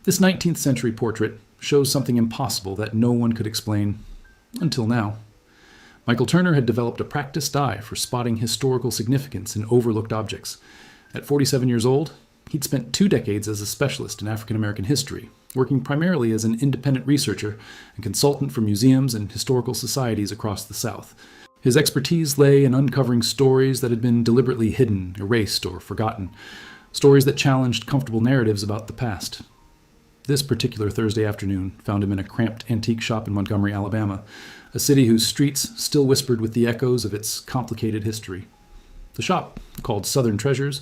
This 19th century portrait shows something impossible that no one could explain until now. Michael Turner had developed a practiced eye for spotting historical significance in overlooked objects. At 47 years old, he'd spent 2 decades as a specialist in African American history, working primarily as an independent researcher and consultant for museums and historical societies across the South. His expertise lay in uncovering stories that had been deliberately hidden, erased, or forgotten, stories that challenged comfortable narratives about the past. This particular Thursday afternoon found him in a cramped antique shop in Montgomery, Alabama, a city whose streets still whispered with the echoes of its complicated history. The shop, called Southern Treasures,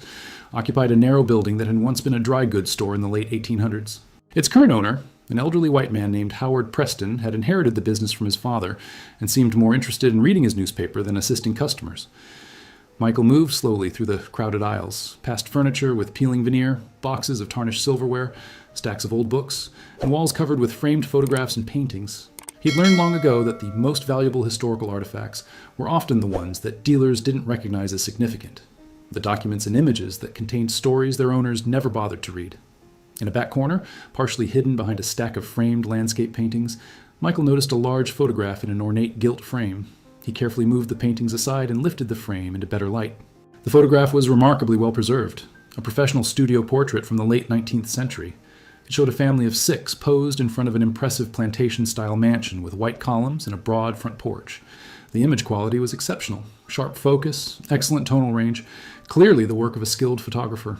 occupied a narrow building that had once been a dry goods store in the late 1800s. Its current owner, an elderly white man named Howard Preston, had inherited the business from his father and seemed more interested in reading his newspaper than assisting customers. Michael moved slowly through the crowded aisles, past furniture with peeling veneer, boxes of tarnished silverware, stacks of old books, and walls covered with framed photographs and paintings. He'd learned long ago that the most valuable historical artifacts were often the ones that dealers didn't recognize as significant, the documents and images that contained stories their owners never bothered to read. In a back corner, partially hidden behind a stack of framed landscape paintings, Michael noticed a large photograph in an ornate gilt frame. He carefully moved the paintings aside and lifted the frame into better light. The photograph was remarkably well preserved, a professional studio portrait from the late 19th century. It showed a family of 6 posed in front of an impressive plantation-style mansion with white columns and a broad front porch. The image quality was exceptional. Sharp focus, excellent tonal range, clearly the work of a skilled photographer.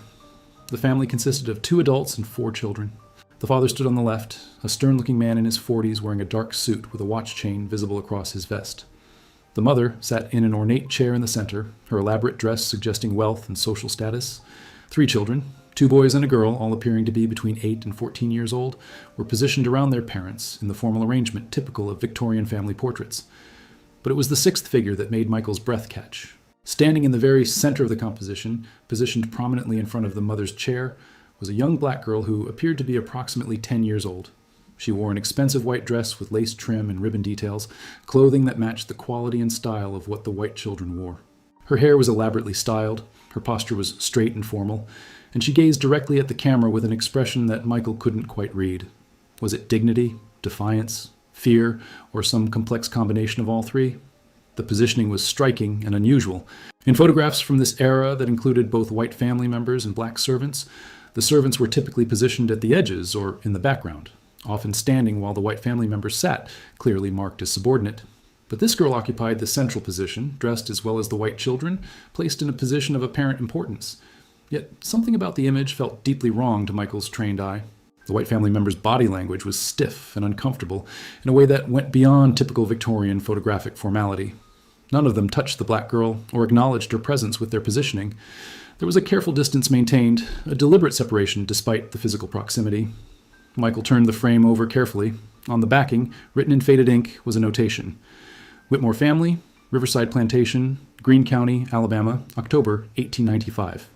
The family consisted of 2 adults and 4 children. The father stood on the left, a stern-looking man in his 40s wearing a dark suit with a watch chain visible across his vest. The mother sat in an ornate chair in the center, her elaborate dress suggesting wealth and social status. 3 children, 2 boys and a girl, all appearing to be between 8 and 14 years old, were positioned around their parents in the formal arrangement typical of Victorian family portraits. But it was the 6th figure that made Michael's breath catch. Standing in the very center of the composition, positioned prominently in front of the mother's chair, was a young black girl who appeared to be approximately 10 years old. She wore an expensive white dress with lace trim and ribbon details, clothing that matched the quality and style of what the white children wore. Her hair was elaborately styled, her posture was straight and formal, and she gazed directly at the camera with an expression that Michael couldn't quite read. Was it dignity, defiance, fear, or some complex combination of all 3? The positioning was striking and unusual. In photographs from this era that included both white family members and black servants, the servants were typically positioned at the edges or in the background, often standing while the white family members sat, clearly marked as subordinate. But this girl occupied the central position, dressed as well as the white children, placed in a position of apparent importance. Yet something about the image felt deeply wrong to Michael's trained eye. The white family member's body language was stiff and uncomfortable in a way that went beyond typical Victorian photographic formality. None of them touched the black girl or acknowledged her presence with their positioning. There was a careful distance maintained, a deliberate separation despite the physical proximity. Michael turned the frame over carefully. On the backing, written in faded ink, was a notation. Whitmore family, Riverside Plantation, Greene County, Alabama, October 1895.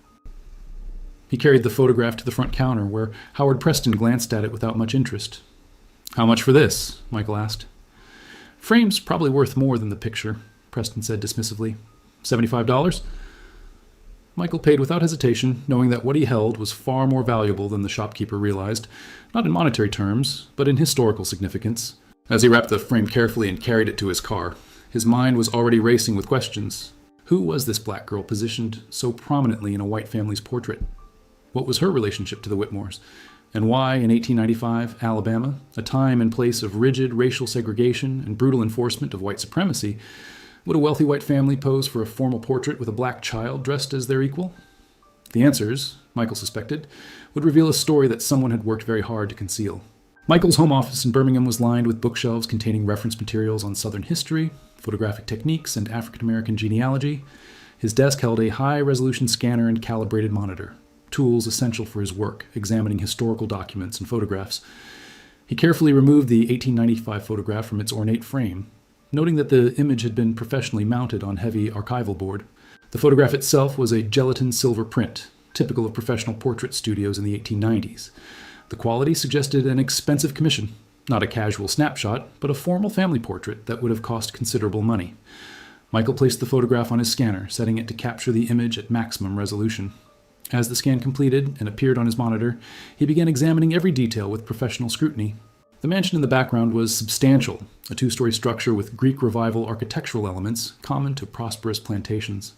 He carried the photograph to the front counter, where Howard Preston glanced at it without much interest. "How much for this?" Michael asked. "Frame's probably worth more than the picture," Preston said dismissively. $75? Michael paid without hesitation, knowing that what he held was far more valuable than the shopkeeper realized, not in monetary terms, but in historical significance. As he wrapped the frame carefully and carried it to his car, his mind was already racing with questions. Who was this black girl positioned so prominently in a white family's portrait? What was her relationship to the Whitmores? And why, in 1895, Alabama, a time and place of rigid racial segregation and brutal enforcement of white supremacy, would a wealthy white family pose for a formal portrait with a black child dressed as their equal? The answers, Michael suspected, would reveal a story that someone had worked very hard to conceal. Michael's home office in Birmingham was lined with bookshelves containing reference materials on Southern history, photographic techniques, and African-American genealogy. His desk held a high-resolution scanner and calibrated monitor, tools essential for his work, examining historical documents and photographs. He carefully removed the 1895 photograph from its ornate frame, noting that the image had been professionally mounted on heavy archival board. The photograph itself was a gelatin silver print, typical of professional portrait studios in the 1890s. The quality suggested an expensive commission, not a casual snapshot, but a formal family portrait that would have cost considerable money. Michael placed the photograph on his scanner, setting it to capture the image at maximum resolution. As the scan completed and appeared on his monitor, he began examining every detail with professional scrutiny. The mansion in the background was substantial, a two-story structure with Greek Revival architectural elements common to prosperous plantations.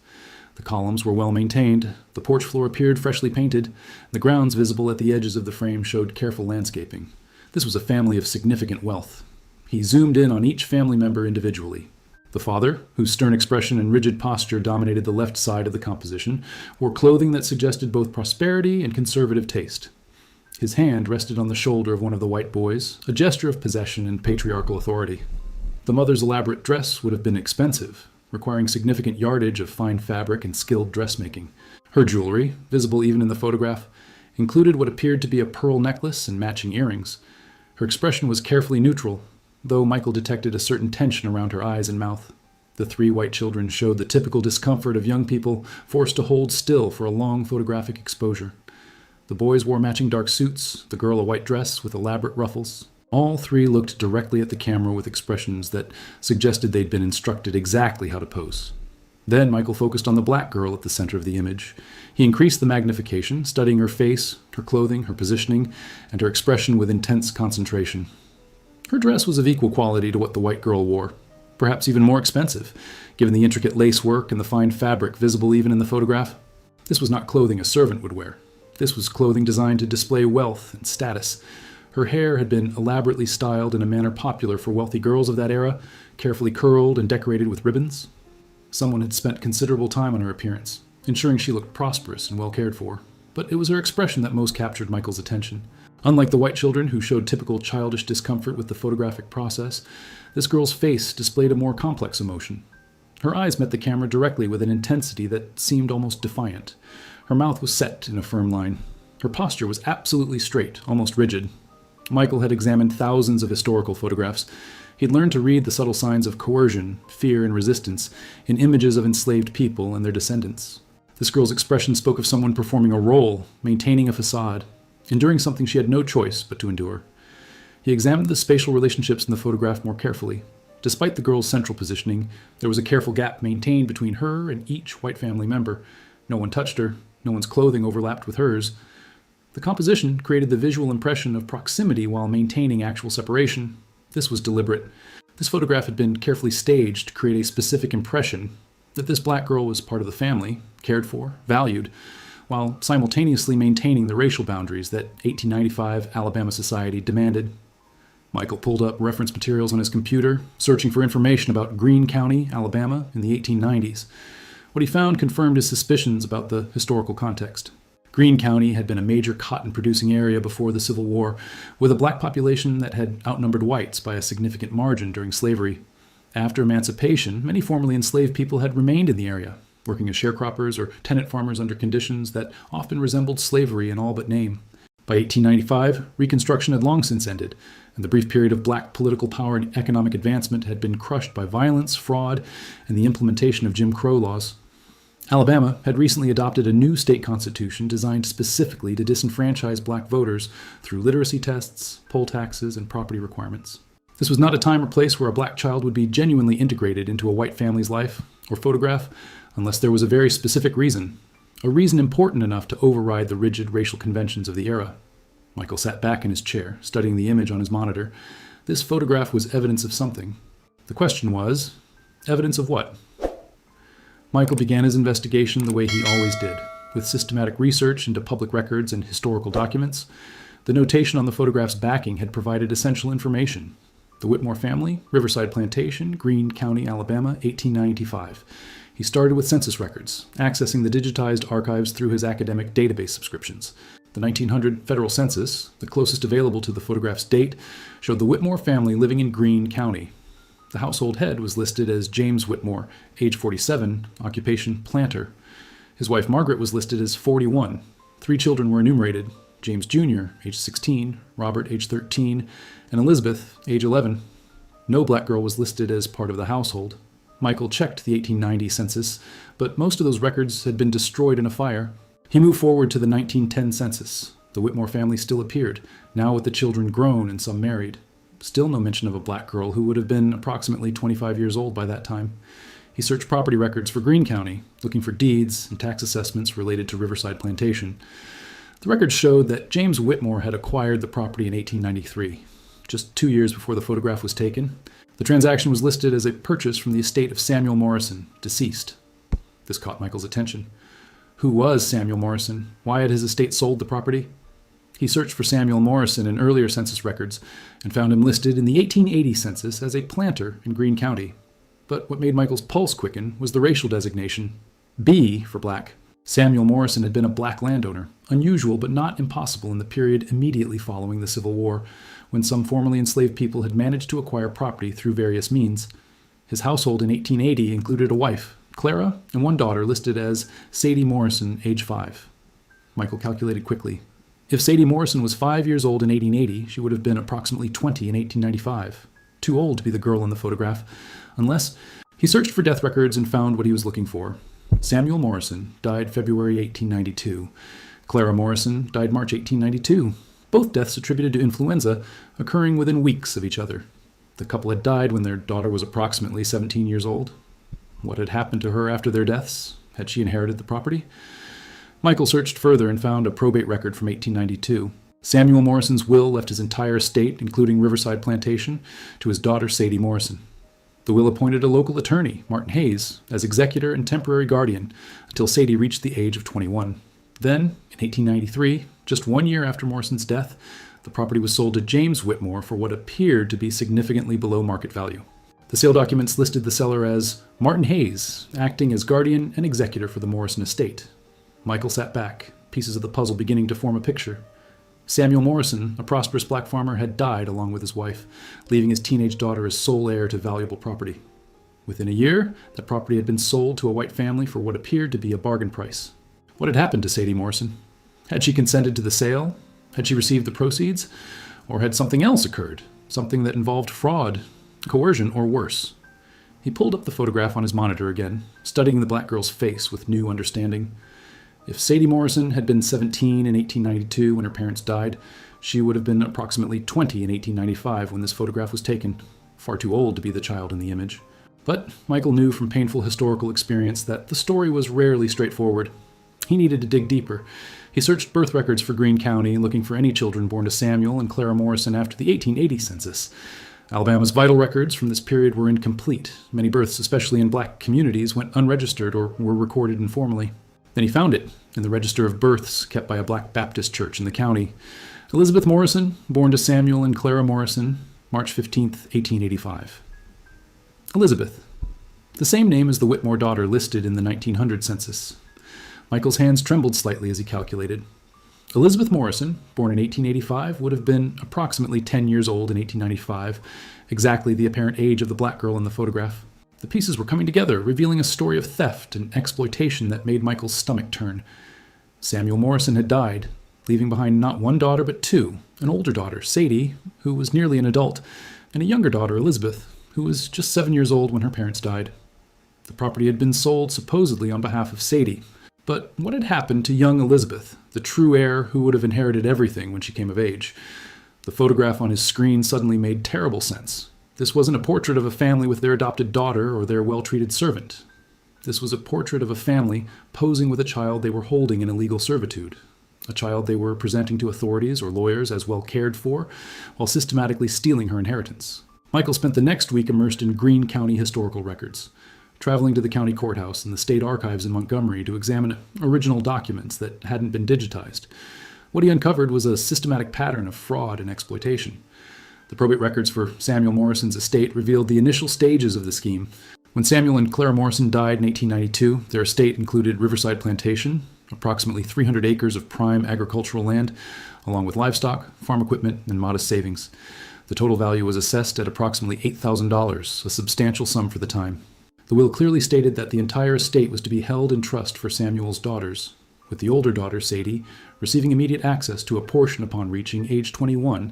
The columns were well maintained, the porch floor appeared freshly painted, the grounds visible at the edges of the frame showed careful landscaping. This was a family of significant wealth. He zoomed in on each family member individually. The father, whose stern expression and rigid posture dominated the left side of the composition, wore clothing that suggested both prosperity and conservative taste. His hand rested on the shoulder of one of the white boys, a gesture of possession and patriarchal authority. The mother's elaborate dress would have been expensive, requiring significant yardage of fine fabric and skilled dressmaking. Her jewelry, visible even in the photograph, included what appeared to be a pearl necklace and matching earrings. Her expression was carefully neutral, though Michael detected a certain tension around her eyes and mouth. The three white children showed the typical discomfort of young people forced to hold still for a long photographic exposure. The boys wore matching dark suits, the girl a white dress with elaborate ruffles. All three looked directly at the camera with expressions that suggested they'd been instructed exactly how to pose. Then Michael focused on the black girl at the center of the image. He increased the magnification, studying her face, her clothing, her positioning, and her expression with intense concentration. Her dress was of equal quality to what the white girl wore, perhaps even more expensive, given the intricate lacework and the fine fabric visible even in the photograph. This was not clothing a servant would wear. This was clothing designed to display wealth and status. Her hair had been elaborately styled in a manner popular for wealthy girls of that era, carefully curled and decorated with ribbons. Someone had spent considerable time on her appearance, ensuring she looked prosperous and well cared for. But it was her expression that most captured Michael's attention. Unlike the white children, who showed typical childish discomfort with the photographic process, this girl's face displayed a more complex emotion. Her eyes met the camera directly with an intensity that seemed almost defiant. Her mouth was set in a firm line. Her posture was absolutely straight, almost rigid. Michael had examined thousands of historical photographs. He'd learned to read the subtle signs of coercion, fear, and resistance in images of enslaved people and their descendants. This girl's expression spoke of someone performing a role, maintaining a facade, enduring something she had no choice but to endure. He examined the spatial relationships in the photograph more carefully. Despite the girl's central positioning, there was a careful gap maintained between her and each white family member. No one touched her. No one's clothing overlapped with hers. The composition created the visual impression of proximity while maintaining actual separation. This was deliberate. This photograph had been carefully staged to create a specific impression that this black girl was part of the family, cared for, valued, while simultaneously maintaining the racial boundaries that 1895 Alabama society demanded. Michael pulled up reference materials on his computer, searching for information about Greene County, Alabama, in the 1890s. What he found confirmed his suspicions about the historical context. Greene County had been a major cotton-producing area before the Civil War, with a black population that had outnumbered whites by a significant margin during slavery. After emancipation, many formerly enslaved people had remained in the area, working as sharecroppers or tenant farmers under conditions that often resembled slavery in all but name. By 1895, Reconstruction had long since ended, and the brief period of black political power and economic advancement had been crushed by violence, fraud, and the implementation of Jim Crow laws. Alabama had recently adopted a new state constitution designed specifically to disenfranchise black voters through literacy tests, poll taxes, and property requirements. This was not a time or place where a black child would be genuinely integrated into a white family's life or photograph unless there was a very specific reason, a reason important enough to override the rigid racial conventions of the era. Michael sat back in his chair, studying the image on his monitor. This photograph was evidence of something. The question was, evidence of what? Michael began his investigation the way he always did, with systematic research into public records and historical documents. The notation on the photograph's backing had provided essential information. The Whitmore family, Riverside Plantation, Greene County, Alabama, 1895. He started with census records, accessing the digitized archives through his academic database subscriptions. The 1900 federal census, the closest available to the photograph's date, showed the Whitmore family living in Greene County. The household head was listed as James Whitmore, age 47, occupation planter. His wife Margaret was listed as 41. 3 children were enumerated: James Jr., age 16, Robert, age 13, and Elizabeth, age 11. No black girl was listed as part of the household. Michael checked the 1890 census, but most of those records had been destroyed in a fire. He moved forward to the 1910 census. The Whitmore family still appeared, now with the children grown and some married. Still no mention of a black girl who would have been approximately 25 years old by that time. He searched property records for Greene County, looking for deeds and tax assessments related to Riverside Plantation. The records showed that James Whitmore had acquired the property in 1893, just 2 years before the photograph was taken. The transaction was listed as a purchase from the estate of Samuel Morrison, deceased. This caught Michael's attention. Who was Samuel Morrison? Why had his estate sold the property? He searched for Samuel Morrison in earlier census records and found him listed in the 1880 census as a planter in Greene County. But what made Michael's pulse quicken was the racial designation, B for black. Samuel Morrison had been a black landowner, unusual but not impossible in the period immediately following the Civil War, when some formerly enslaved people had managed to acquire property through various means. His household in 1880 included a wife, Clara, and one daughter listed as Sadie Morrison, age 5. Michael calculated quickly. If Sadie Morrison was 5 years old in 1880, she would have been approximately 20 in 1895. Too old to be the girl in the photograph, unless he searched for death records and found what he was looking for. Samuel Morrison died February 1892. Clara Morrison died March 1892. Both deaths attributed to influenza, occurring within weeks of each other. The couple had died when their daughter was approximately 17 years old. What had happened to her after their deaths? Had she inherited the property? Michael searched further and found a probate record from 1892. Samuel Morrison's will left his entire estate, including Riverside Plantation, to his daughter Sadie Morrison. The will appointed a local attorney, Martin Hayes, as executor and temporary guardian until Sadie reached the age of 21. Then, in 1893, just 1 year after Morrison's death, the property was sold to James Whitmore for what appeared to be significantly below market value. The sale documents listed the seller as Martin Hayes, acting as guardian and executor for the Morrison estate. Michael sat back, pieces of the puzzle beginning to form a picture. Samuel Morrison, a prosperous black farmer, had died along with his wife, leaving his teenage daughter as sole heir to valuable property. Within a year, that property had been sold to a white family for what appeared to be a bargain price. What had happened to Sadie Morrison? Had she consented to the sale? Had she received the proceeds? Or had something else occurred? Something that involved fraud, coercion, or worse? He pulled up the photograph on his monitor again, studying the black girl's face with new understanding. If Sadie Morrison had been 17 in 1892 when her parents died, she would have been approximately 20 in 1895 when this photograph was taken, far too old to be the child in the image. But Michael knew from painful historical experience that the story was rarely straightforward. He needed to dig deeper. He searched birth records for Greene County, looking for any children born to Samuel and Clara Morrison after the 1880 census. Alabama's vital records from this period were incomplete. Many births, especially in black communities, went unregistered or were recorded informally. Then he found it in the register of births kept by a black Baptist church in the county. Elizabeth Morrison, born to Samuel and Clara Morrison, March 15, 1885. Elizabeth, the same name as the Whitmore daughter listed in the 1900 census. Michael's hands trembled slightly as he calculated. Elizabeth Morrison, born in 1885, would have been approximately 10 years old in 1895, exactly the apparent age of the black girl in the photograph. The pieces were coming together, revealing a story of theft and exploitation that made Michael's stomach turn. Samuel Morrison had died, leaving behind not one daughter but two, an older daughter, Sadie, who was nearly an adult, and a younger daughter, Elizabeth, who was just 7 years old when her parents died. The property had been sold supposedly on behalf of Sadie. But what had happened to young Elizabeth, the true heir who would have inherited everything when she came of age? The photograph on his screen suddenly made terrible sense. This wasn't a portrait of a family with their adopted daughter or their well-treated servant. This was a portrait of a family posing with a child they were holding in illegal servitude, a child they were presenting to authorities or lawyers as well cared for, while systematically stealing her inheritance. Michael spent the next week immersed in Greene County historical records, traveling to the county courthouse and the state archives in Montgomery to examine original documents that hadn't been digitized. What he uncovered was a systematic pattern of fraud and exploitation. The probate records for Samuel Morrison's estate revealed the initial stages of the scheme. When Samuel and Clara Morrison died in 1892, their estate included Riverside Plantation, approximately 300 acres of prime agricultural land, along with livestock, farm equipment, and modest savings. The total value was assessed at approximately $8,000, a substantial sum for the time. The will clearly stated that the entire estate was to be held in trust for Samuel's daughters, with the older daughter, Sadie, receiving immediate access to a portion upon reaching age 21,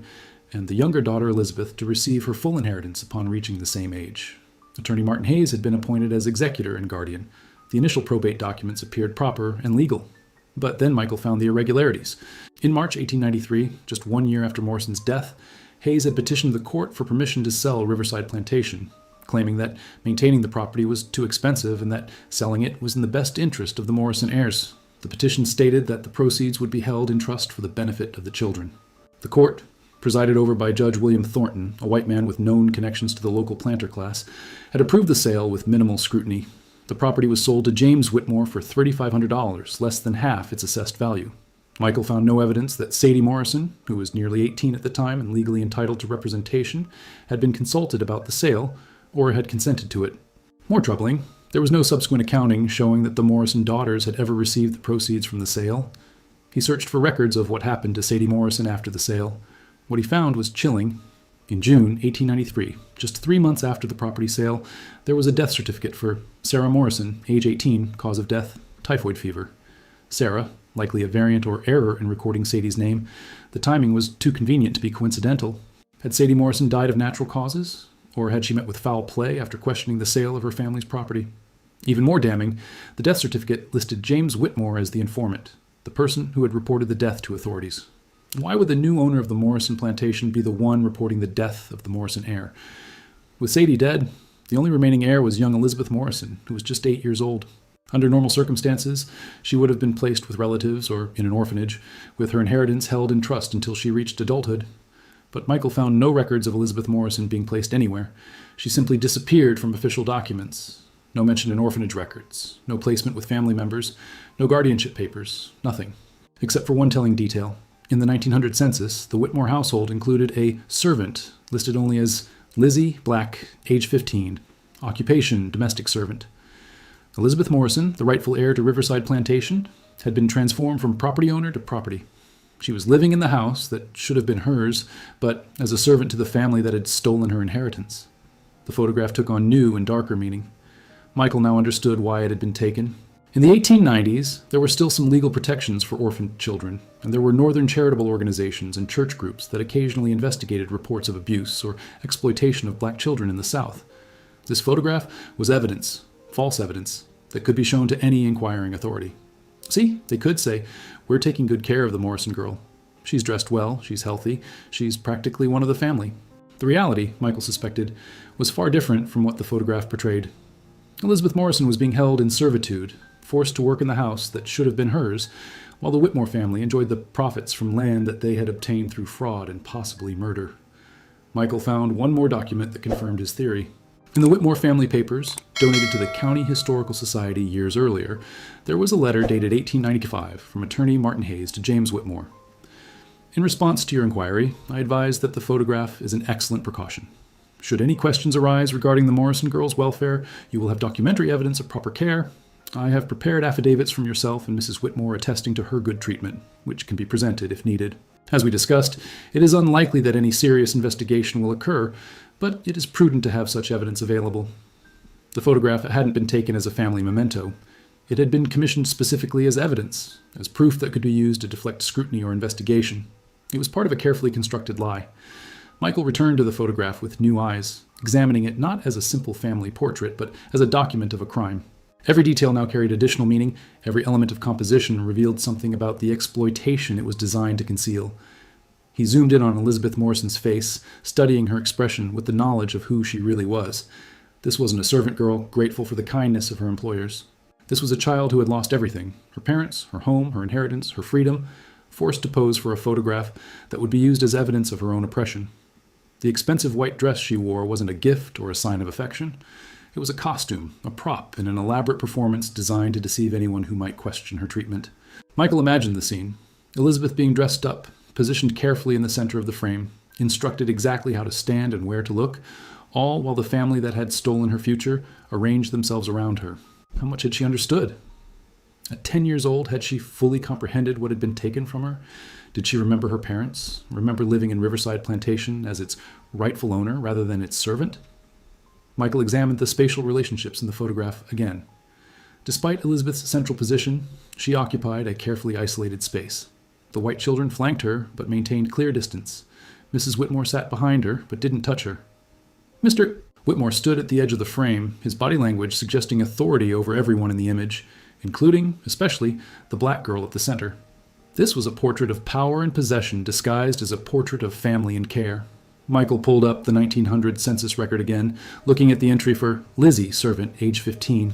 and the younger daughter, Elizabeth, to receive her full inheritance upon reaching the same age. Attorney Martin Hayes had been appointed as executor and guardian. The initial probate documents appeared proper and legal. But then Michael found the irregularities. In March 1893, just 1 year after Morrison's death, Hayes had petitioned the court for permission to sell Riverside Plantation, claiming that maintaining the property was too expensive and that selling it was in the best interest of the Morrison heirs. The petition stated that the proceeds would be held in trust for the benefit of the children. The court, presided over by Judge William Thornton, a white man with known connections to the local planter class, had approved the sale with minimal scrutiny. The property was sold to James Whitmore for $3,500, less than half its assessed value. Michael found no evidence that Sadie Morrison, who was nearly 18 at the time and legally entitled to representation, had been consulted about the sale or had consented to it. More troubling, there was no subsequent accounting showing that the Morrison daughters had ever received the proceeds from the sale. He searched for records of what happened to Sadie Morrison after the sale. What he found was chilling. In June 1893, just 3 months after the property sale, there was a death certificate for Sarah Morrison, age 18, cause of death, typhoid fever. Sarah, likely a variant or error in recording Sadie's name, the timing was too convenient to be coincidental. Had Sadie Morrison died of natural causes? Or had she met with foul play after questioning the sale of her family's property? Even more damning, the death certificate listed James Whitmore as the informant, the person who had reported the death to authorities. Why would the new owner of the Morrison plantation be the one reporting the death of the Morrison heir? With Sadie dead, the only remaining heir was young Elizabeth Morrison, who was just 8 years old. Under normal circumstances, she would have been placed with relatives or in an orphanage, with her inheritance held in trust until she reached adulthood. But Michael found no records of Elizabeth Morrison being placed anywhere. She simply disappeared from official documents. No mention in orphanage records, no placement with family members, no guardianship papers, nothing. Except for one telling detail. In the 1900 census, the Whitmore household included a servant, listed only as Lizzie Black, age 15, occupation domestic servant. Elizabeth Morrison, the rightful heir to Riverside Plantation, had been transformed from property owner to property. She was living in the house that should have been hers, but as a servant to the family that had stolen her inheritance. The photograph took on new and darker meaning. Michael now understood why it had been taken. In the 1890s, there were still some legal protections for orphaned children, and there were northern charitable organizations and church groups that occasionally investigated reports of abuse or exploitation of black children in the South. This photograph was evidence, false evidence, that could be shown to any inquiring authority. See, they could say, we're taking good care of the Morrison girl. She's dressed well, she's healthy, she's practically one of the family. The reality, Michael suspected, was far different from what the photograph portrayed. Elizabeth Morrison was being held in servitude, forced to work in the house that should have been hers, while the Whitmore family enjoyed the profits from land that they had obtained through fraud and possibly murder. Michael found one more document that confirmed his theory. In the Whitmore family papers, donated to the County Historical Society years earlier, there was a letter dated 1895 from attorney Martin Hayes to James Whitmore. In response to your inquiry, I advise that the photograph is an excellent precaution. Should any questions arise regarding the Morrison girl's welfare, you will have documentary evidence of proper care. I have prepared affidavits from yourself and Mrs. Whitmore attesting to her good treatment, which can be presented if needed. As we discussed, it is unlikely that any serious investigation will occur, but it is prudent to have such evidence available. The photograph hadn't been taken as a family memento. It had been commissioned specifically as evidence, as proof that could be used to deflect scrutiny or investigation. It was part of a carefully constructed lie. Michael returned to the photograph with new eyes, examining it not as a simple family portrait, but as a document of a crime. Every detail now carried additional meaning. Every element of composition revealed something about the exploitation it was designed to conceal. He zoomed in on Elizabeth Morrison's face, studying her expression with the knowledge of who she really was. This wasn't a servant girl, grateful for the kindness of her employers. This was a child who had lost everything: her parents, her home, her inheritance, her freedom, forced to pose for a photograph that would be used as evidence of her own oppression. The expensive white dress she wore wasn't a gift or a sign of affection. It was a costume, a prop, in an elaborate performance designed to deceive anyone who might question her treatment. Michael imagined the scene. Elizabeth being dressed up, positioned carefully in the center of the frame, instructed exactly how to stand and where to look, all while the family that had stolen her future arranged themselves around her. How much had she understood? At 10 years old, had she fully comprehended what had been taken from her? Did she remember her parents, remember living in Riverside Plantation as its rightful owner rather than its servant? Michael examined the spatial relationships in the photograph again. Despite Elizabeth's central position, she occupied a carefully isolated space. The white children flanked her, but maintained clear distance. Mrs. Whitmore sat behind her, but didn't touch her. Mr. Whitmore stood at the edge of the frame, his body language suggesting authority over everyone in the image, including, especially, the black girl at the center. This was a portrait of power and possession disguised as a portrait of family and care. Michael pulled up the 1900 census record again, looking at the entry for Lizzie, servant, age 15.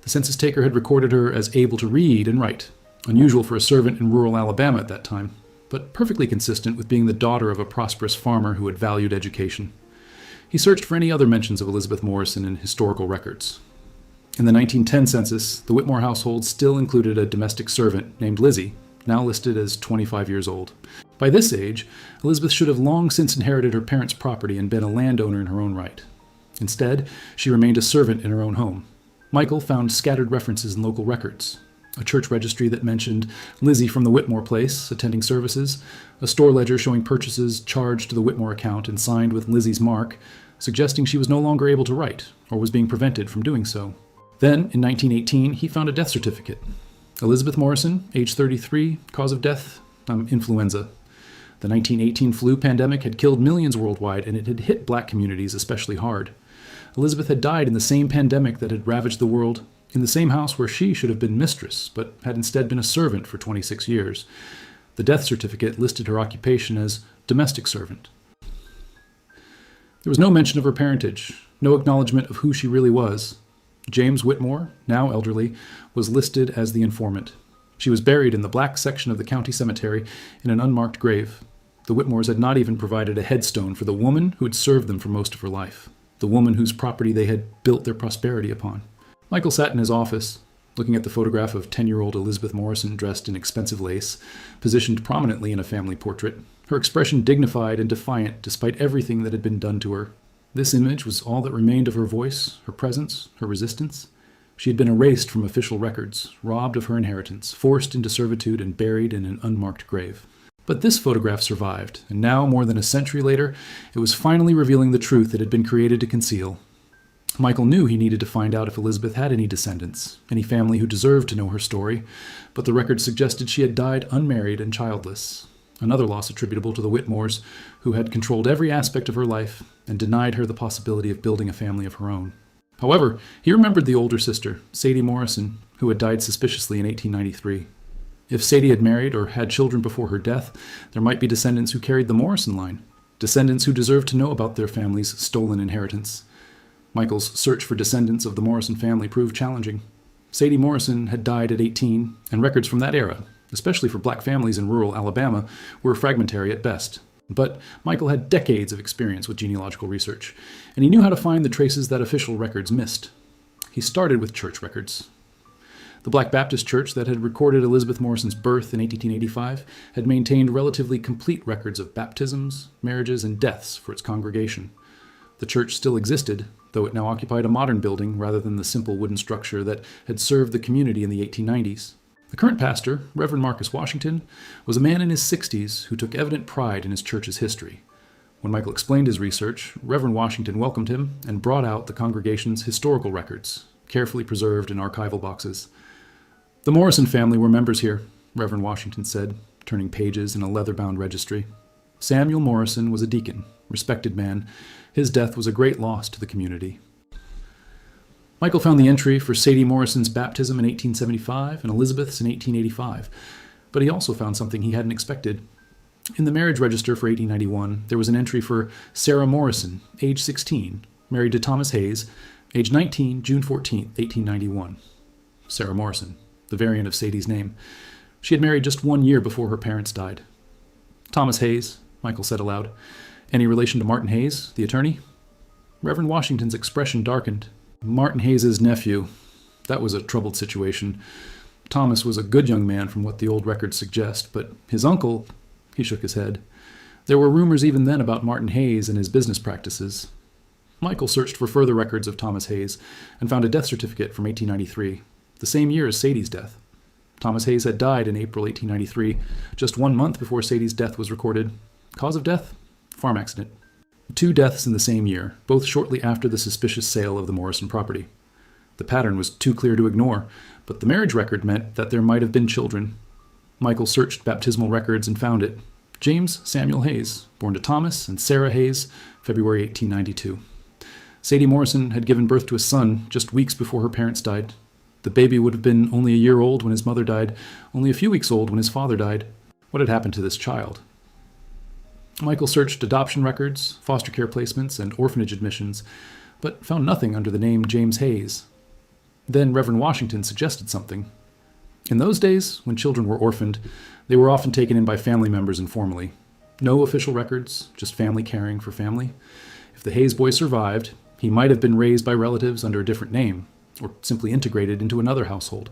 The census taker had recorded her as able to read and write, unusual for a servant in rural Alabama at that time, but perfectly consistent with being the daughter of a prosperous farmer who had valued education. He searched for any other mentions of Elizabeth Morrison in historical records. In the 1910 census, the Whitmore household still included a domestic servant named Lizzie, now listed as 25 years old. By this age, Elizabeth should have long since inherited her parents' property and been a landowner in her own right. Instead, she remained a servant in her own home. Michael found scattered references in local records: a church registry that mentioned Lizzie from the Whitmore place attending services, a store ledger showing purchases charged to the Whitmore account and signed with Lizzie's mark, suggesting she was no longer able to write or was being prevented from doing so. Then, in 1918, he found a death certificate. Elizabeth Morrison, age 33, cause of death, influenza. The 1918 flu pandemic had killed millions worldwide, and it had hit black communities especially hard. Elizabeth had died in the same pandemic that had ravaged the world, in the same house where she should have been mistress, but had instead been a servant for 26 years. The death certificate listed her occupation as domestic servant. There was no mention of her parentage, no acknowledgement of who she really was. James Whitmore, now elderly, was listed as the informant. She was buried in the black section of the county cemetery in an unmarked grave. The Whitmores had not even provided a headstone for the woman who had served them for most of her life, the woman whose property they had built their prosperity upon. Michael sat in his office, looking at the photograph of 10-year-old Elizabeth Morrison dressed in expensive lace, positioned prominently in a family portrait, her expression dignified and defiant despite everything that had been done to her. This image was all that remained of her voice, her presence, her resistance. She had been erased from official records, robbed of her inheritance, forced into servitude, and buried in an unmarked grave. But this photograph survived, and now, more than a century later, it was finally revealing the truth it had been created to conceal. Michael knew he needed to find out if Elizabeth had any descendants, any family who deserved to know her story, but the record suggested she had died unmarried and childless. Another loss attributable to the Whitmores, who had controlled every aspect of her life and denied her the possibility of building a family of her own. However, he remembered the older sister, Sadie Morrison, who had died suspiciously in 1893. If Sadie had married or had children before her death, there might be descendants who carried the Morrison line, descendants who deserved to know about their family's stolen inheritance. Michael's search for descendants of the Morrison family proved challenging. Sadie Morrison had died at 18, and records from that era, especially for black families in rural Alabama, were fragmentary at best. But Michael had decades of experience with genealogical research, and he knew how to find the traces that official records missed. He started with church records. The Black Baptist Church that had recorded Elizabeth Morrison's birth in 1885 had maintained relatively complete records of baptisms, marriages, and deaths for its congregation. The church still existed, though it now occupied a modern building rather than the simple wooden structure that had served the community in the 1890s. The current pastor, Reverend Marcus Washington, was a man in his 60s who took evident pride in his church's history. When Michael explained his research, Reverend Washington welcomed him and brought out the congregation's historical records, carefully preserved in archival boxes. "The Morrison family were members here," Reverend Washington said, turning pages in a leather-bound registry. "Samuel Morrison was a deacon, respected man. His death was a great loss to the community." Michael found the entry for Sadie Morrison's baptism in 1875 and Elizabeth's in 1885, but he also found something he hadn't expected. In the marriage register for 1891, there was an entry for Sarah Morrison, age 16, married to Thomas Hayes, age 19, June 14, 1891. Sarah Morrison, the variant of Sadie's name. She had married just 1 year before her parents died. "Thomas Hayes," Michael said aloud. "Any relation to Martin Hayes, the attorney?" Reverend Washington's expression darkened. "Martin Hayes' nephew. That was a troubled situation. Thomas was a good young man from what the old records suggest, but his uncle—" he shook his head. "There were rumors even then about Martin Hayes and his business practices." Michael searched for further records of Thomas Hayes and found a death certificate from 1893, the same year as Sadie's death. Thomas Hayes had died in April 1893, just 1 month before Sadie's death was recorded. Cause of death? Farm accident. 2 deaths in the same year, both shortly after the suspicious sale of the Morrison property. The pattern was too clear to ignore, but the marriage record meant that there might have been children. Michael searched baptismal records and found it. James Samuel Hayes, born to Thomas and Sarah Hayes, February 1892. Sadie Morrison had given birth to a son just weeks before her parents died. The baby would have been only a year old when his mother died, only a few weeks old when his father died. What had happened to this child? Michael searched adoption records, foster care placements, and orphanage admissions, but found nothing under the name James Hayes. Then Reverend Washington suggested something. In those days, when children were orphaned, they were often taken in by family members informally. No official records, just family caring for family. If the Hayes boy survived, he might have been raised by relatives under a different name, or simply integrated into another household.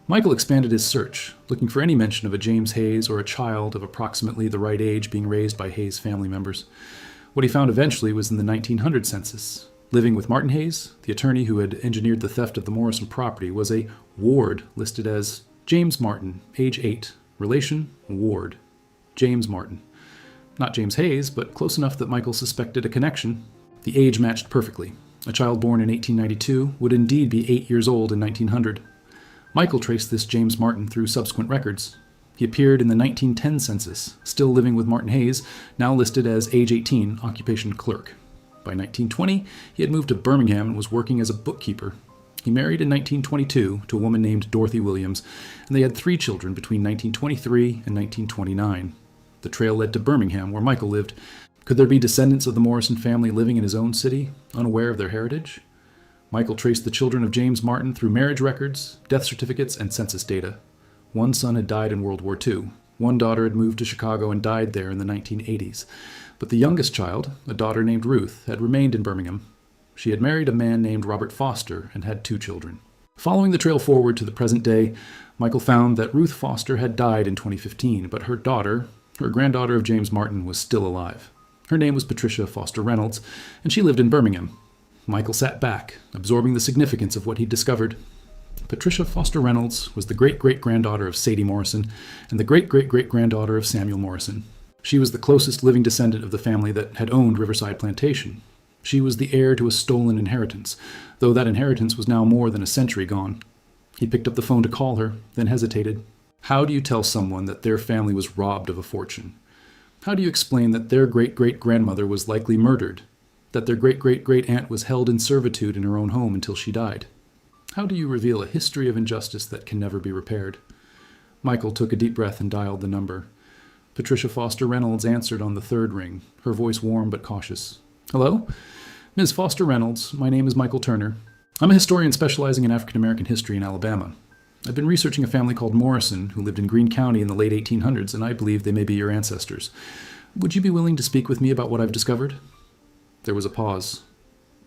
Michael expanded his search, looking for any mention of a James Hayes or a child of approximately the right age being raised by Hayes family members. What he found eventually was in the 1900 census. Living with Martin Hayes, the attorney who had engineered the theft of the Morrison property, was a ward listed as James Martin, age 8, relation, ward. James Martin. Not James Hayes, but close enough that Michael suspected a connection. The age matched perfectly. A child born in 1892 would indeed be 8 years old in 1900. Michael traced this James Martin through subsequent records. He appeared in the 1910 census, still living with Martin Hayes, now listed as age 18, occupation clerk. By 1920, he had moved to Birmingham and was working as a bookkeeper. He married in 1922 to a woman named Dorothy Williams, and they had 3 children between 1923 and 1929. The trail led to Birmingham, where Michael lived. Could there be descendants of the Morrison family living in his own city, unaware of their heritage? Michael traced the children of James Martin through marriage records, death certificates, and census data. One son had died in World War II. One daughter had moved to Chicago and died there in the 1980s. But the youngest child, a daughter named Ruth, had remained in Birmingham. She had married a man named Robert Foster and had 2 children. Following the trail forward to the present day, Michael found that Ruth Foster had died in 2015, but her daughter, her granddaughter of James Martin, was still alive. Her name was Patricia Foster Reynolds, and she lived in Birmingham. Michael sat back, absorbing the significance of what he'd discovered. Patricia Foster Reynolds was the great-great-granddaughter of Sadie Morrison and the great-great-great-granddaughter of Samuel Morrison. She was the closest living descendant of the family that had owned Riverside Plantation. She was the heir to a stolen inheritance, though that inheritance was now more than a century gone. He picked up the phone to call her, then hesitated. How do you tell someone that their family was robbed of a fortune? How do you explain that their great-great-grandmother was likely murdered? That their great-great-great-aunt was held in servitude in her own home until she died? How do you reveal a history of injustice that can never be repaired? Michael took a deep breath and dialed the number. Patricia Foster Reynolds answered on the 3rd ring, her voice warm but cautious. Hello? Ms. Foster Reynolds, my name is Michael Turner. I'm a historian specializing in African American history in Alabama. I've been researching a family called Morrison who lived in Greene County in the late 1800s, and I believe they may be your ancestors. Would you be willing to speak with me about what I've discovered? There was a pause.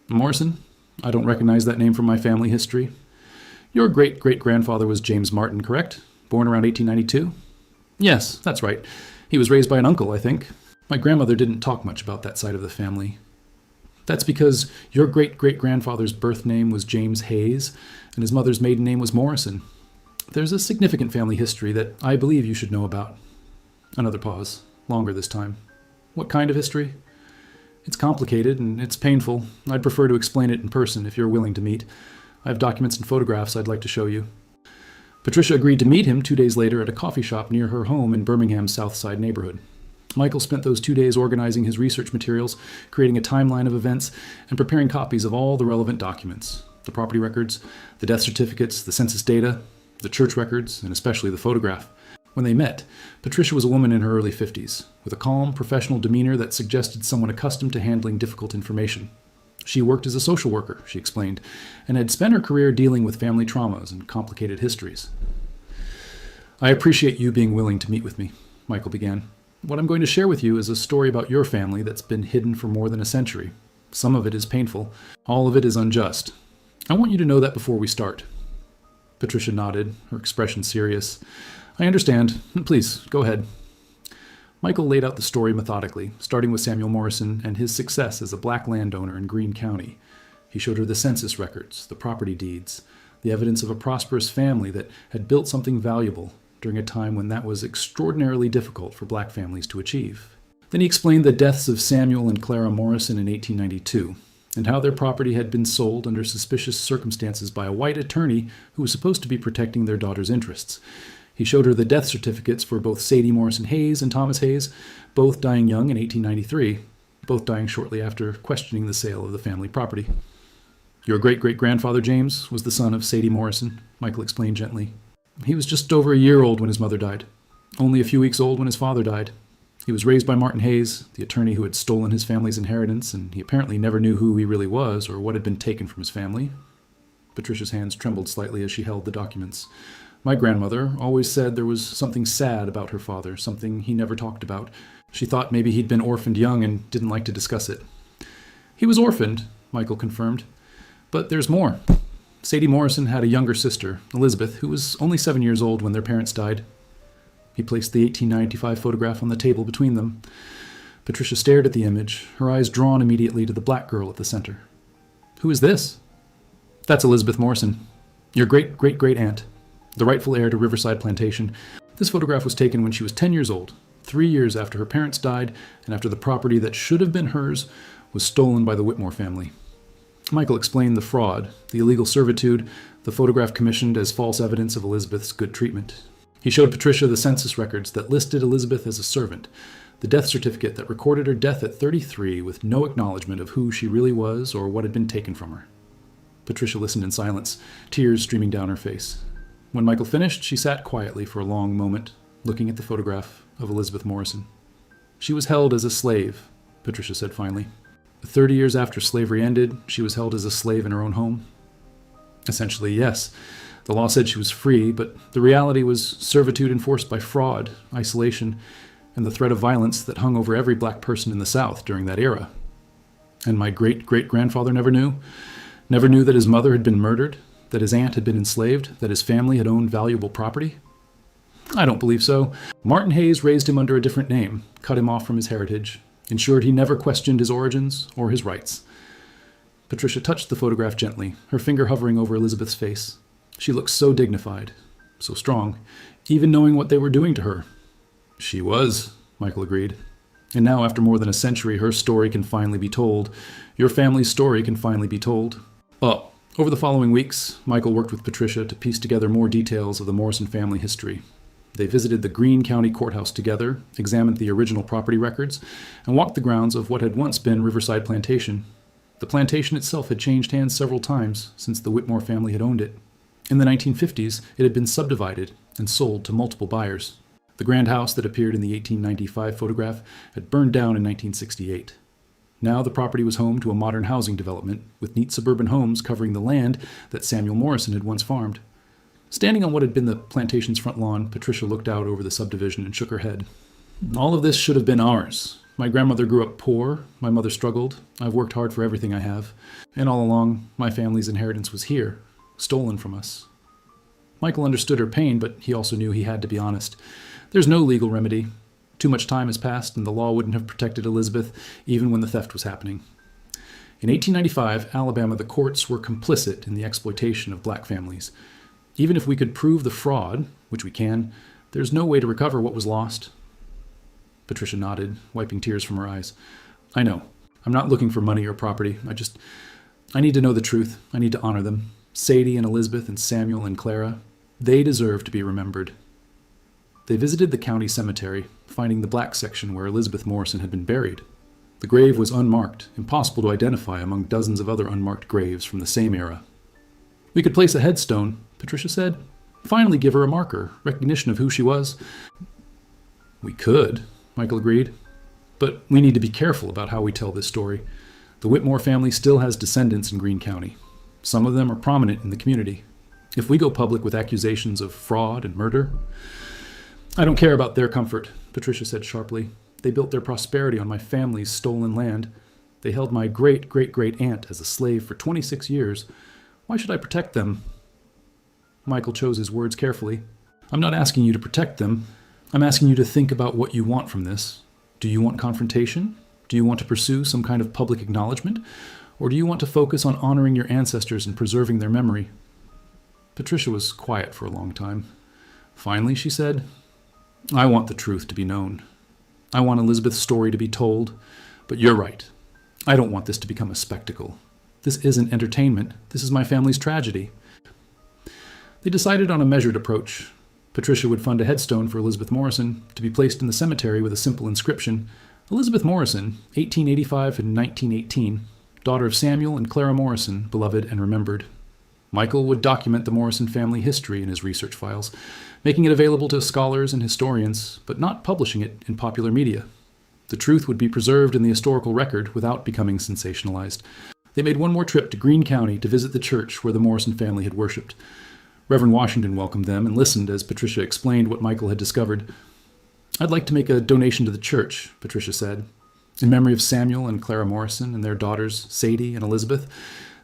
Morrison? I don't recognize that name from my family history. Your great-great-grandfather was James Martin, correct? Born around 1892? Yes, that's right. He was raised by an uncle, I think. My grandmother didn't talk much about that side of the family. That's because your great-great-grandfather's birth name was James Hayes, and his mother's maiden name was Morrison. There's a significant family history that I believe you should know about. Another pause, longer this time. What kind of history? It's complicated and it's painful. I'd prefer to explain it in person if you're willing to meet. I have documents and photographs I'd like to show you. Patricia agreed to meet him 2 days later at a coffee shop near her home in Birmingham's South Side neighborhood. Michael spent those 2 days organizing his research materials, creating a timeline of events, and preparing copies of all the relevant documents. The property records, the death certificates, the census data, the church records, and especially the photograph. When they met, Patricia was a woman in her early 50s, with a calm, professional demeanor that suggested someone accustomed to handling difficult information. She worked as a social worker, she explained, and had spent her career dealing with family traumas and complicated histories. I appreciate you being willing to meet with me, Michael began. What I'm going to share with you is a story about your family that's been hidden for more than a century. Some of it is painful. All of it is unjust. I want you to know that before we start. Patricia nodded, her expression serious. I understand. Please, go ahead. Michael laid out the story methodically, starting with Samuel Morrison and his success as a black landowner in Greene County. He showed her the census records, the property deeds, the evidence of a prosperous family that had built something valuable during a time when that was extraordinarily difficult for black families to achieve. Then he explained the deaths of Samuel and Clara Morrison in 1892, and how their property had been sold under suspicious circumstances by a white attorney who was supposed to be protecting their daughter's interests. He showed her the death certificates for both Sadie Morrison Hayes and Thomas Hayes, both dying young in 1893, both dying shortly after questioning the sale of the family property. Your great-great-grandfather, James, was the son of Sadie Morrison, Michael explained gently. He was just over a year old when his mother died, only a few weeks old when his father died. He was raised by Martin Hayes, the attorney who had stolen his family's inheritance, and he apparently never knew who he really was or what had been taken from his family. Patricia's hands trembled slightly as she held the documents. My grandmother always said there was something sad about her father, something he never talked about. She thought maybe he'd been orphaned young and didn't like to discuss it. He was orphaned, Michael confirmed. But there's more. Sadie Morrison had a younger sister, Elizabeth, who was only 7 years old when their parents died. He placed the 1895 photograph on the table between them. Patricia stared at the image, her eyes drawn immediately to the black girl at the center. Who is this? That's Elizabeth Morrison, your great-great-great-aunt, the rightful heir to Riverside Plantation. This photograph was taken when she was 10 years old, 3 years after her parents died and after the property that should have been hers was stolen by the Whitmore family. Michael explained the fraud, the illegal servitude, the photograph commissioned as false evidence of Elizabeth's good treatment. He showed Patricia the census records that listed Elizabeth as a servant, the death certificate that recorded her death at 33 with no acknowledgement of who she really was or what had been taken from her. Patricia listened in silence, tears streaming down her face. When Michael finished, she sat quietly for a long moment, looking at the photograph of Elizabeth Morrison. She was held as a slave, Patricia said finally. 30 years after slavery ended, she was held as a slave in her own home. Essentially, yes. The law said she was free, but the reality was servitude enforced by fraud, isolation, and the threat of violence that hung over every black person in the South during that era. And my great-great-grandfather never knew that his mother had been murdered, that his aunt had been enslaved, that his family had owned valuable property? I don't believe so. Martin Hayes raised him under a different name, cut him off from his heritage, ensured he never questioned his origins or his rights. Patricia touched the photograph gently, her finger hovering over Elizabeth's face. She looked so dignified, so strong, even knowing what they were doing to her. She was, Michael agreed. And now, after more than a century, her story can finally be told. Your family's story can finally be told. Over the following weeks, Michael worked with Patricia to piece together more details of the Morrison family history. They visited the Greene County Courthouse together, examined the original property records, and walked the grounds of what had once been Riverside Plantation. The plantation itself had changed hands several times since the Whitmore family had owned it. In the 1950s, it had been subdivided and sold to multiple buyers. The grand house that appeared in the 1895 photograph had burned down in 1968. Now the property was home to a modern housing development, with neat suburban homes covering the land that Samuel Morrison had once farmed. Standing on what had been the plantation's front lawn, Patricia looked out over the subdivision and shook her head. All of this should have been ours. My grandmother grew up poor, my mother struggled, I've worked hard for everything I have, and all along, my family's inheritance was here, stolen from us. Michael understood her pain, but he also knew he had to be honest. There's no legal remedy. Too much time has passed, and the law wouldn't have protected Elizabeth even when the theft was happening. In 1895, Alabama, the courts were complicit in the exploitation of black families. Even if we could prove the fraud, which we can, there's no way to recover what was lost. Patricia nodded, wiping tears from her eyes. I know. I'm not looking for money or property. I need to know the truth. I need to honor them. Sadie and Elizabeth and Samuel and Clara. They deserve to be remembered. They visited the county cemetery, finding the black section where Elizabeth Morrison had been buried. The grave was unmarked, impossible to identify among dozens of other unmarked graves from the same era. We could place a headstone, Patricia said. Finally give her a marker, recognition of who she was. We could, Michael agreed. But we need to be careful about how we tell this story. The Whitmore family still has descendants in Greene County. Some of them are prominent in the community. If we go public with accusations of fraud and murder... I don't care about their comfort, Patricia said sharply. They built their prosperity on my family's stolen land. They held my great-great-great-aunt as a slave for 26 years. Why should I protect them? Michael chose his words carefully. I'm not asking you to protect them. I'm asking you to think about what you want from this. Do you want confrontation? Do you want to pursue some kind of public acknowledgement? Or do you want to focus on honoring your ancestors and preserving their memory? Patricia was quiet for a long time. Finally, she said, I want the truth to be known. I want Elizabeth's story to be told, but you're right. I don't want this to become a spectacle. This isn't entertainment. This is my family's tragedy. They decided on a measured approach. Patricia would fund a headstone for Elizabeth Morrison to be placed in the cemetery with a simple inscription, Elizabeth Morrison, 1885 and 1918, daughter of Samuel and Clara Morrison, beloved and remembered. Michael would document the Morrison family history in his research files, making it available to scholars and historians, but not publishing it in popular media. The truth would be preserved in the historical record without becoming sensationalized. They made one more trip to Greene County to visit the church where the Morrison family had worshipped. Reverend Washington welcomed them and listened as Patricia explained what Michael had discovered. "I'd like to make a donation to the church," Patricia said, "in memory of Samuel and Clara Morrison and their daughters, Sadie and Elizabeth.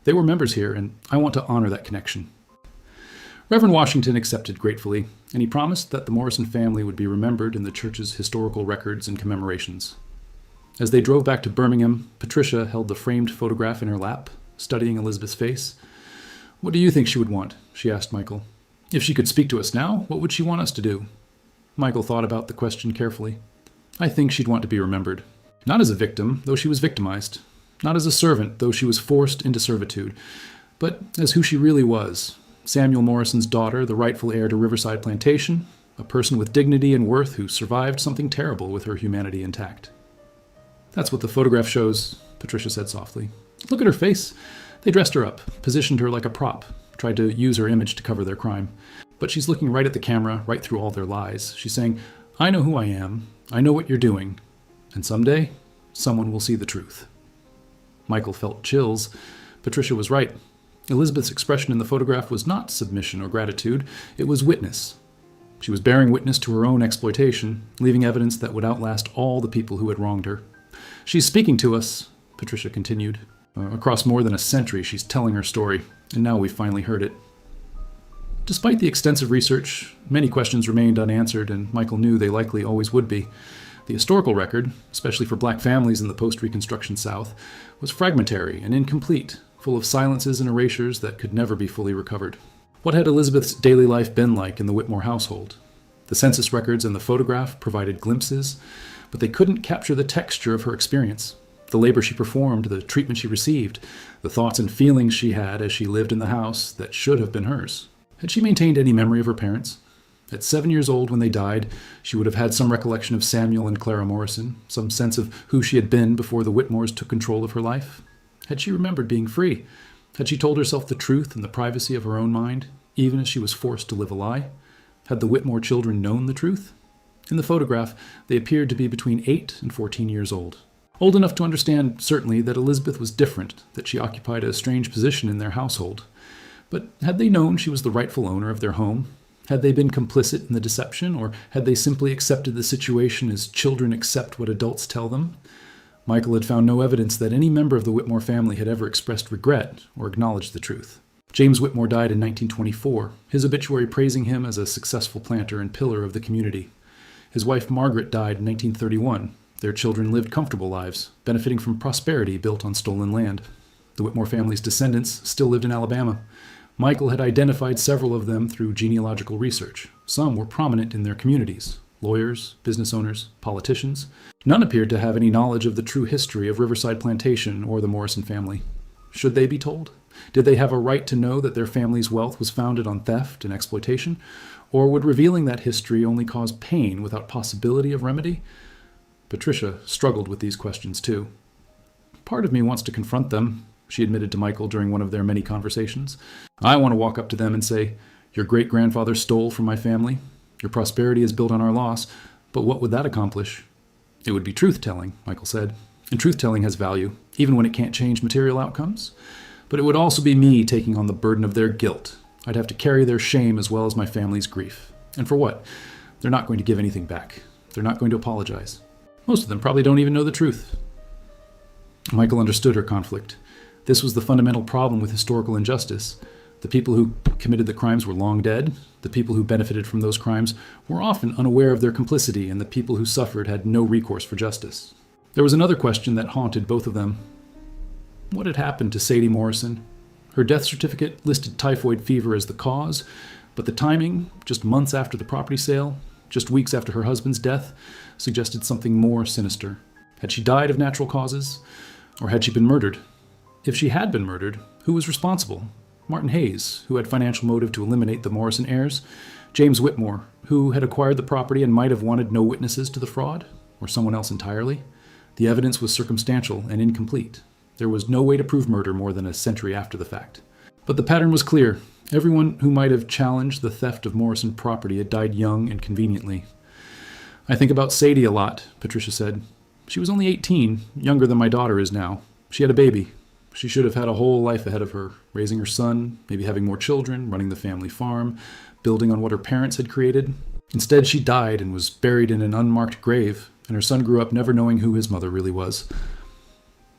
They were members here, and I want to honor that connection." Reverend Washington accepted gratefully, and he promised that the Morrison family would be remembered in the church's historical records and commemorations. As they drove back to Birmingham, Patricia held the framed photograph in her lap, studying Elizabeth's face. "What do you think she would want?" she asked Michael. "If she could speak to us now, what would she want us to do?" Michael thought about the question carefully. "I think she'd want to be remembered. Not as a victim, though she was victimized. Not as a servant, though she was forced into servitude, but as who she really was. Samuel Morrison's daughter, the rightful heir to Riverside Plantation, a person with dignity and worth who survived something terrible with her humanity intact." "That's what the photograph shows," Patricia said softly. "Look at her face. They dressed her up, positioned her like a prop, tried to use her image to cover their crime. But she's looking right at the camera, right through all their lies. She's saying, 'I know who I am. I know what you're doing. And someday, someone will see the truth.'" Michael felt chills. Patricia was right. Elizabeth's expression in the photograph was not submission or gratitude. It was witness. She was bearing witness to her own exploitation, leaving evidence that would outlast all the people who had wronged her. "She's speaking to us," Patricia continued. "Across more than a century, she's telling her story, and now we've finally heard it." Despite the extensive research, many questions remained unanswered, and Michael knew they likely always would be. The historical record, especially for black families in the post-Reconstruction South, was fragmentary and incomplete, full of silences and erasures that could never be fully recovered. What had Elizabeth's daily life been like in the Whitmore household? The census records and the photograph provided glimpses, but they couldn't capture the texture of her experience, the labor she performed, the treatment she received, the thoughts and feelings she had as she lived in the house that should have been hers. Had she maintained any memory of her parents? At 7 years old when they died, she would have had some recollection of Samuel and Clara Morrison, some sense of who she had been before the Whitmores took control of her life. Had she remembered being free? Had she told herself the truth in the privacy of her own mind, even as she was forced to live a lie? Had the Whitmore children known the truth? In the photograph, they appeared to be between 8 and 14 years old. Old enough to understand, certainly, that Elizabeth was different, that she occupied a strange position in their household. But had they known she was the rightful owner of their home? Had they been complicit in the deception, or had they simply accepted the situation as children accept what adults tell them? Michael had found no evidence that any member of the Whitmore family had ever expressed regret or acknowledged the truth. James Whitmore died in 1924, his obituary praising him as a successful planter and pillar of the community. His wife Margaret died in 1931. Their children lived comfortable lives, benefiting from prosperity built on stolen land. The Whitmore family's descendants still lived in Alabama. Michael had identified several of them through genealogical research. Some were prominent in their communities: lawyers, business owners, politicians. None appeared to have any knowledge of the true history of Riverside Plantation or the Morrison family. Should they be told? Did they have a right to know that their family's wealth was founded on theft and exploitation? Or would revealing that history only cause pain without possibility of remedy? Patricia struggled with these questions too. "Part of me wants to confront them," she admitted to Michael during one of their many conversations. "I want to walk up to them and say, 'Your great-grandfather stole from my family. Your prosperity is built on our loss.' But what would that accomplish?" "It would be truth-telling," Michael said. "And truth-telling has value, even when it can't change material outcomes. But it would also be me taking on the burden of their guilt. I'd have to carry their shame as well as my family's grief. And for what? They're not going to give anything back. They're not going to apologize. Most of them probably don't even know the truth." Michael understood her conflict. This was the fundamental problem with historical injustice. The people who committed the crimes were long dead. The people who benefited from those crimes were often unaware of their complicity, and the people who suffered had no recourse for justice. There was another question that haunted both of them. What had happened to Sadie Morrison? Her death certificate listed typhoid fever as the cause, but the timing, just months after the property sale, just weeks after her husband's death, suggested something more sinister. Had she died of natural causes, or had she been murdered? If she had been murdered, who was responsible? Martin Hayes, who had financial motive to eliminate the Morrison heirs? James Whitmore, who had acquired the property and might have wanted no witnesses to the fraud? Or someone else entirely? The evidence was circumstantial and incomplete. There was no way to prove murder more than a century after the fact. But the pattern was clear. Everyone who might have challenged the theft of Morrison property had died young and conveniently. I think about Sadie a lot, Patricia said. She was only 18, younger than my daughter is now. She had a baby. She should have had a whole life ahead of her, raising her son, maybe having more children, running the family farm, building on what her parents had created. Instead, she died and was buried in an unmarked grave, and her son grew up never knowing who his mother really was.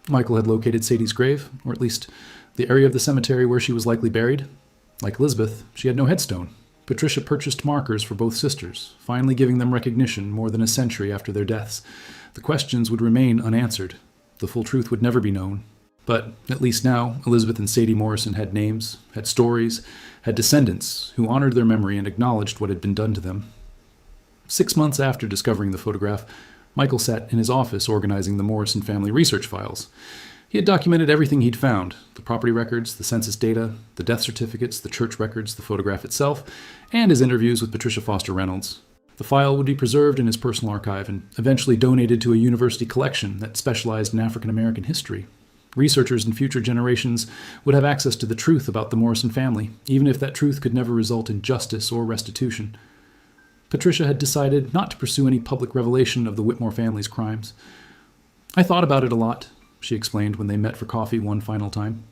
Michael had located Sadie's grave, or at least the area of the cemetery where she was likely buried. Like Elizabeth, she had no headstone. Patricia purchased markers for both sisters, finally giving them recognition more than a century after their deaths. The questions would remain unanswered. The full truth would never be known. But at least now, Elizabeth and Sadie Morrison had names, had stories, had descendants who honored their memory and acknowledged what had been done to them. 6 months after discovering the photograph, Michael sat in his office organizing the Morrison family research files. He had documented everything he'd found, the property records, the census data, the death certificates, the church records, the photograph itself, and his interviews with Patricia Foster Reynolds. The file would be preserved in his personal archive and eventually donated to a university collection that specialized in African American history. Researchers in future generations would have access to the truth about the Morrison family, even if that truth could never result in justice or restitution. Patricia had decided not to pursue any public revelation of the Whitmore family's crimes. I thought about it a lot, she explained when they met for coffee one final time.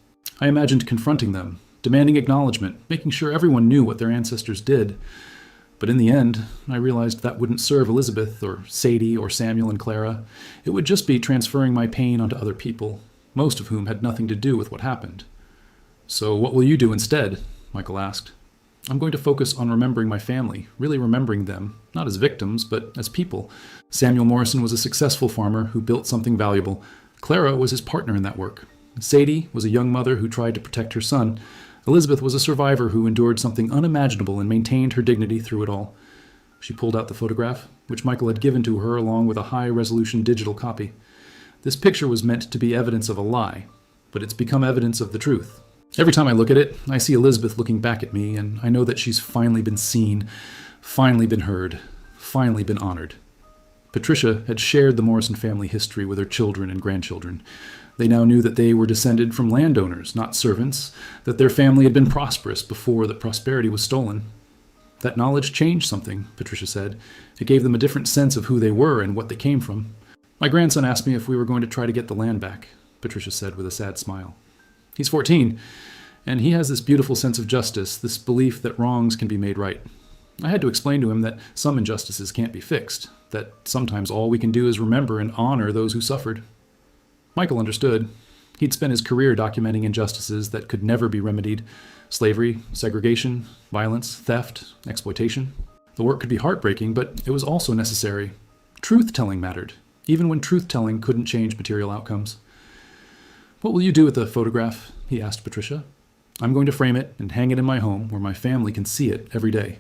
I imagined confronting them, demanding acknowledgement, making sure everyone knew what their ancestors did. But in the end, I realized that wouldn't serve Elizabeth or Sadie or Samuel and Clara. It would just be transferring my pain onto other people, most of whom had nothing to do with what happened. So what will you do instead? Michael asked. I'm going to focus on remembering my family, really remembering them, not as victims, but as people. Samuel Morrison was a successful farmer who built something valuable. Clara was his partner in that work. Sadie was a young mother who tried to protect her son. Elizabeth was a survivor who endured something unimaginable and maintained her dignity through it all. She pulled out the photograph, which Michael had given to her along with a high-resolution digital copy. This picture was meant to be evidence of a lie, but it's become evidence of the truth. Every time I look at it, I see Elizabeth looking back at me, and I know that she's finally been seen, finally been heard, finally been honored. Patricia had shared the Morrison family history with her children and grandchildren. They now knew that they were descended from landowners, not servants, that their family had been prosperous before the prosperity was stolen. That knowledge changed something, Patricia said. It gave them a different sense of who they were and what they came from. My grandson asked me if we were going to try to get the land back, Patricia said with a sad smile. He's 14, and he has this beautiful sense of justice, this belief that wrongs can be made right. I had to explain to him that some injustices can't be fixed, that sometimes all we can do is remember and honor those who suffered. Michael understood. He'd spent his career documenting injustices that could never be remedied: slavery, segregation, violence, theft, exploitation. The work could be heartbreaking, but it was also necessary. Truth-telling mattered, even when truth-telling couldn't change material outcomes. What will you do with the photograph? He asked Patricia. I'm going to frame it and hang it in my home where my family can see it every day.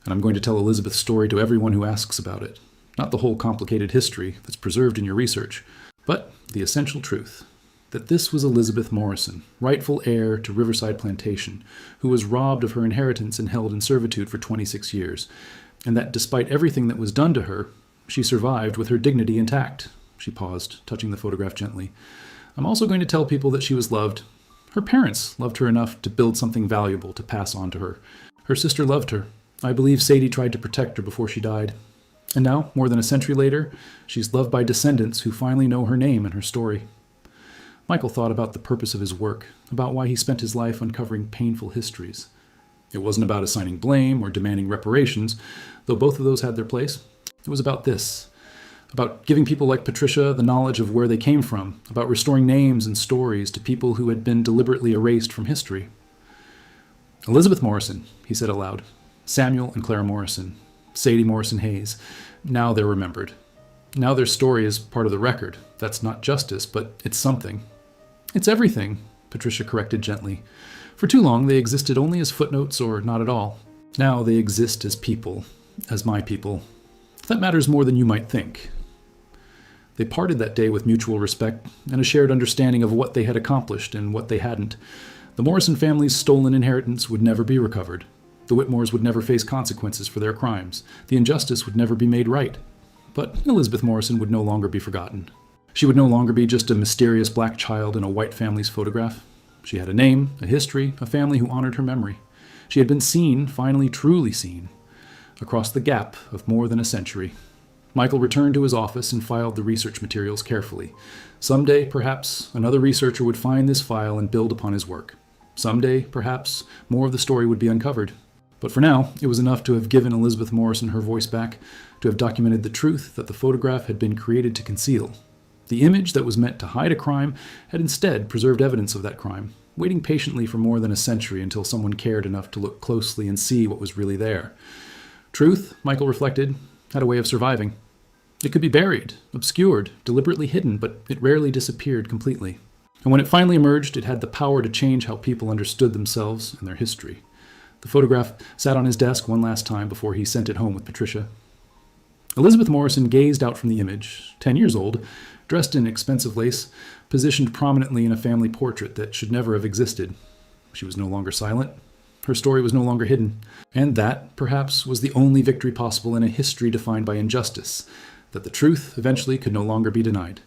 And I'm going to tell Elizabeth's story to everyone who asks about it. Not the whole complicated history that's preserved in your research, but the essential truth. That this was Elizabeth Morrison, rightful heir to Riverside Plantation, who was robbed of her inheritance and held in servitude for 26 years. And that despite everything that was done to her, she survived with her dignity intact. She paused, touching the photograph gently. I'm also going to tell people that she was loved. Her parents loved her enough to build something valuable to pass on to her. Her sister loved her. I believe Sadie tried to protect her before she died. And now, more than a century later, she's loved by descendants who finally know her name and her story. Michael thought about the purpose of his work, about why he spent his life uncovering painful histories. It wasn't about assigning blame or demanding reparations, though both of those had their place. It was about this. About giving people like Patricia the knowledge of where they came from, about restoring names and stories to people who had been deliberately erased from history. Elizabeth Morrison, he said aloud. Samuel and Clara Morrison. Sadie Morrison Hayes. Now they're remembered. Now their story is part of the record. That's not justice, but it's something. It's everything, Patricia corrected gently. For too long, they existed only as footnotes or not at all. Now they exist as people, as my people. That matters more than you might think. They parted that day with mutual respect and a shared understanding of what they had accomplished and what they hadn't. The Morrison family's stolen inheritance would never be recovered. The Whitmores would never face consequences for their crimes. The injustice would never be made right. But Elizabeth Morrison would no longer be forgotten. She would no longer be just a mysterious black child in a white family's photograph. She had a name, a history, a family who honored her memory. She had been seen, finally truly seen, across the gap of more than a century. Michael returned to his office and filed the research materials carefully. Someday, perhaps, another researcher would find this file and build upon his work. Someday, perhaps, more of the story would be uncovered. But for now, it was enough to have given Elizabeth Morrison her voice back, to have documented the truth that the photograph had been created to conceal. The image that was meant to hide a crime had instead preserved evidence of that crime, waiting patiently for more than a century until someone cared enough to look closely and see what was really there. Truth, Michael reflected, had a way of surviving. It could be buried, obscured, deliberately hidden, but it rarely disappeared completely. And when it finally emerged, it had the power to change how people understood themselves and their history. The photograph sat on his desk one last time before he sent it home with Patricia. Elizabeth Morrison gazed out from the image, 10 years old, dressed in expensive lace, positioned prominently in a family portrait that should never have existed. She was no longer silent. Her story was no longer hidden. And that, perhaps, was the only victory possible in a history defined by injustice, that the truth eventually could no longer be denied.